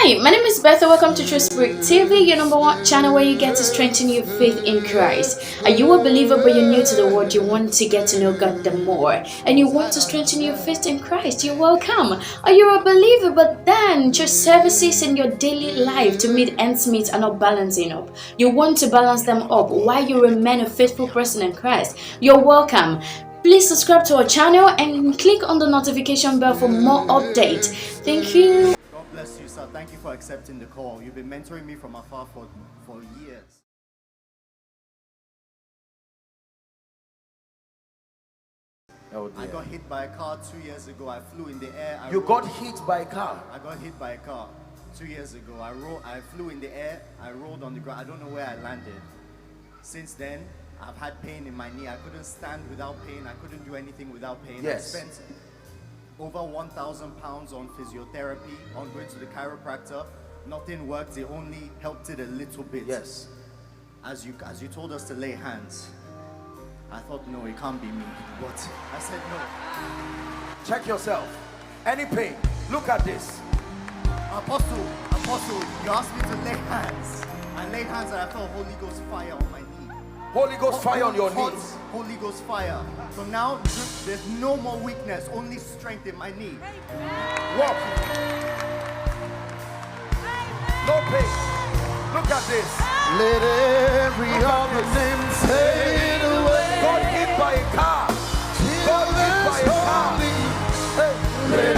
Hi, my name is Betha. Welcome to True Spirit TV, your number one channel where you get to strengthen your faith in Christ. Are you a believer but you're new to the word? You want to get to know God the more and you want to strengthen your faith in Christ? You're welcome. Are you a believer but then just services in your daily life to meet ends meet are not balancing up? You want to balance them up while you remain a faithful person in Christ? You're welcome. Please subscribe to our channel and click on the notification bell for more updates. Thank you. God bless you, sir. Thank you for accepting the call. You've been mentoring me from afar for years. Oh dear. I got hit by a car 2 years ago. I flew in the air. You got hit by a car? I got hit by a car 2 years ago. I flew in the air. I rolled on the ground. I don't know where I landed. Since then, I've had pain in my knee. I couldn't stand without pain. I couldn't do anything without pain. Yes. I spent over 1,000 pounds on physiotherapy, on going to the chiropractor. Nothing worked. It only helped it a little bit. Yes. As you told us to lay hands, I thought, no, it can't be me. But I said no. Check yourself. Any pain? Look at this. Apostle, you asked me to lay hands. I laid hands and I felt Holy Ghost fire on my knee. Holy Ghost fire on your knees. Holy Ghost fire. So now there's no more weakness, only strength in my knee. Walk. No pain. Look at this. Let every other name fade away. Got hit by a car. Got hit by a car. Hey. Let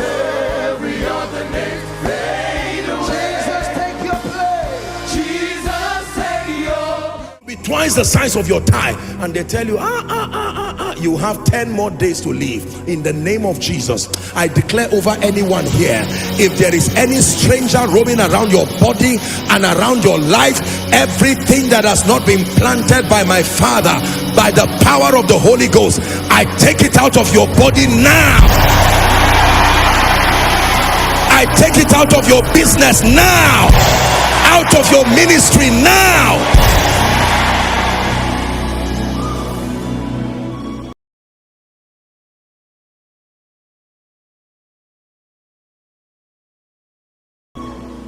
every other name fade away. Jesus, take your place. Jesus, take your. Be twice the size of your thigh, and they tell you, you have 10 more days to live. In the name of Jesus, I declare over anyone here, if there is any stranger roaming around your body and around your life, everything that has not been planted by my Father, by the power of the Holy Ghost, I take it out of your body now. I take it out of your business now, out of your ministry now.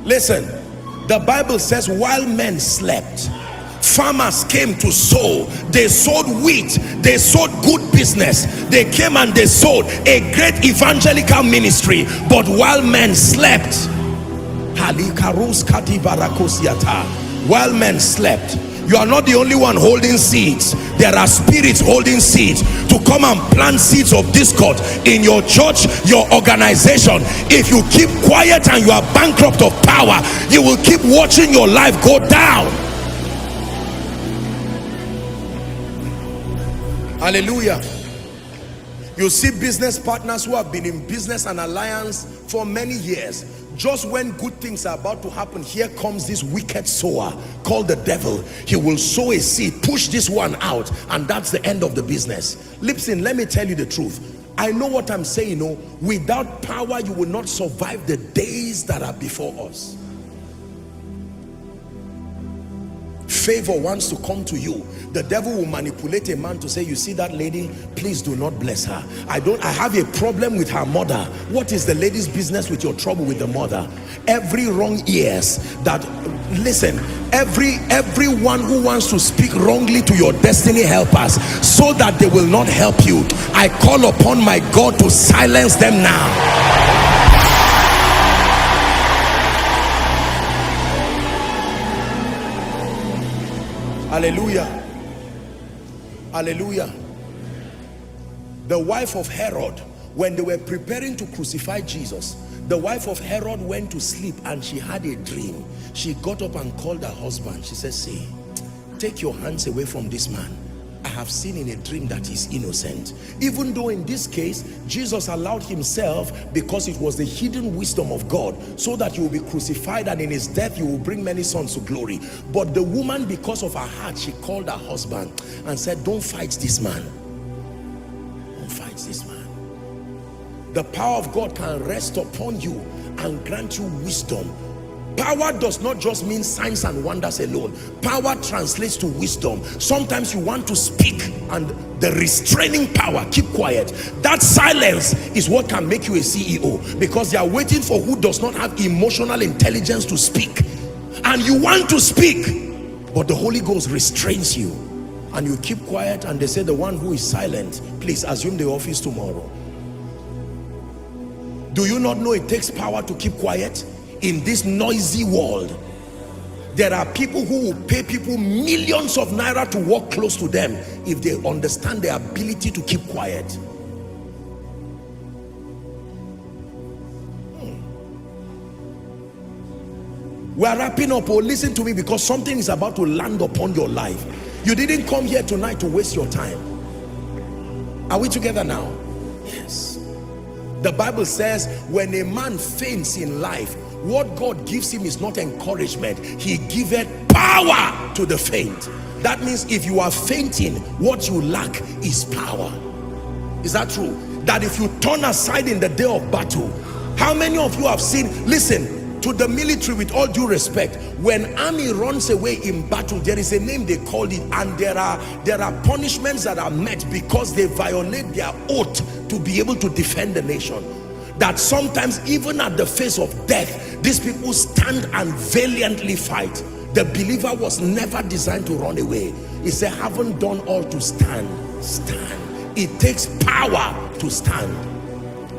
Listen, the Bible says while men slept, farmers came to sow. They sowed wheat, they sowed good business, they came and they sowed a great evangelical ministry. But while men slept, while men slept, you are not the only one holding seeds. There are spirits holding seeds to come and plant seeds of discord in your church, your organization. If you keep quiet and you are bankrupt of power, you will keep watching your life go down. Hallelujah. You see business partners who have been in business and alliance for many years. Just when good things are about to happen, here comes this wicked sower called the devil. He will sow a seed, push this one out, and that's the end of the business. Listen, let me tell you the truth. I know what I'm saying. No, without power, you will not survive the days that are before us. Favor wants to come to you. The devil will manipulate a man to say, you see that lady, please do not bless her. I have a problem with her mother. What is the lady's business with your trouble with the mother? Every wrong ears that listen, everyone who wants to speak wrongly to your destiny helpers so that they will not help you, I call upon my God to silence them now. Hallelujah. Hallelujah. The wife of Herod, when they were preparing to crucify Jesus, the wife of Herod went to sleep and she had a dream. She got up and called her husband. She said, see, take your hands away from this man. I have seen in a dream that he's innocent. Even though in this case, Jesus allowed himself because it was the hidden wisdom of God, so that you will be crucified and in his death you will bring many sons to glory. But the woman, because of her heart, she called her husband and said, don't fight this man. Don't fight this man. The power of God can rest upon you and grant you wisdom. Power does not just mean signs and wonders alone. Power translates to wisdom. Sometimes you want to speak and The restraining power, keep quiet. That silence is what can make you a CEO, because they are waiting for who does not have emotional intelligence to speak. And you want to speak, but the Holy Ghost restrains you, and you keep quiet, and they say the one who is silent, please assume the office tomorrow. Do you not know it takes power to keep quiet? In this noisy world, there are people who will pay people millions of naira to walk close to them if they understand their ability to keep quiet. We are wrapping up. Oh, listen to me, because something is about to land upon your life. You didn't come here tonight to waste your time. Are we together now? Yes. The Bible says when a man faints in life, what God gives him is not encouragement. He giveth power to the faint. That means if you are fainting, what you lack is power. Is that true? That if you turn aside in the day of battle, how many of you have seen, listen, to the military, with all due respect, when army runs away in battle, there is a name they called it, and there are punishments that are met because they violate their oath to be able to defend the nation. That sometimes even at the face of death, these people stand and valiantly fight. The believer was never designed to run away. He said, having done all to stand, stand. It takes power to stand,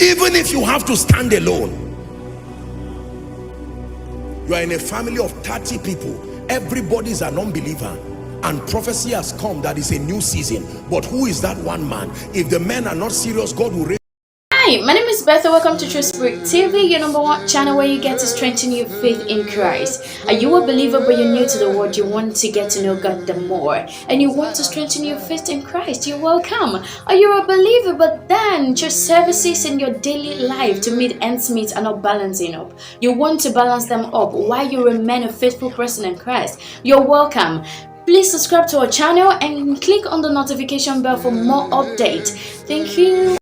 even if you have to stand alone. You are in a family of 30 people, everybody is an unbeliever, and prophecy has come that is a new season. But who is that one man? If the men are not serious, God will raise. Hi, my name is Beth. Welcome to True Spirit TV, your #1 channel where you get to strengthen your faith in Christ. Are you a believer but you're new to the word? You want to get to know God the more, and you want to strengthen your faith in Christ? You're welcome. Are you a believer but then just services in your daily life to meet ends meet are not balancing up? You want to balance them up while you remain a faithful person in Christ? You're welcome. Please subscribe to our channel and click on the notification bell for more updates. Thank you.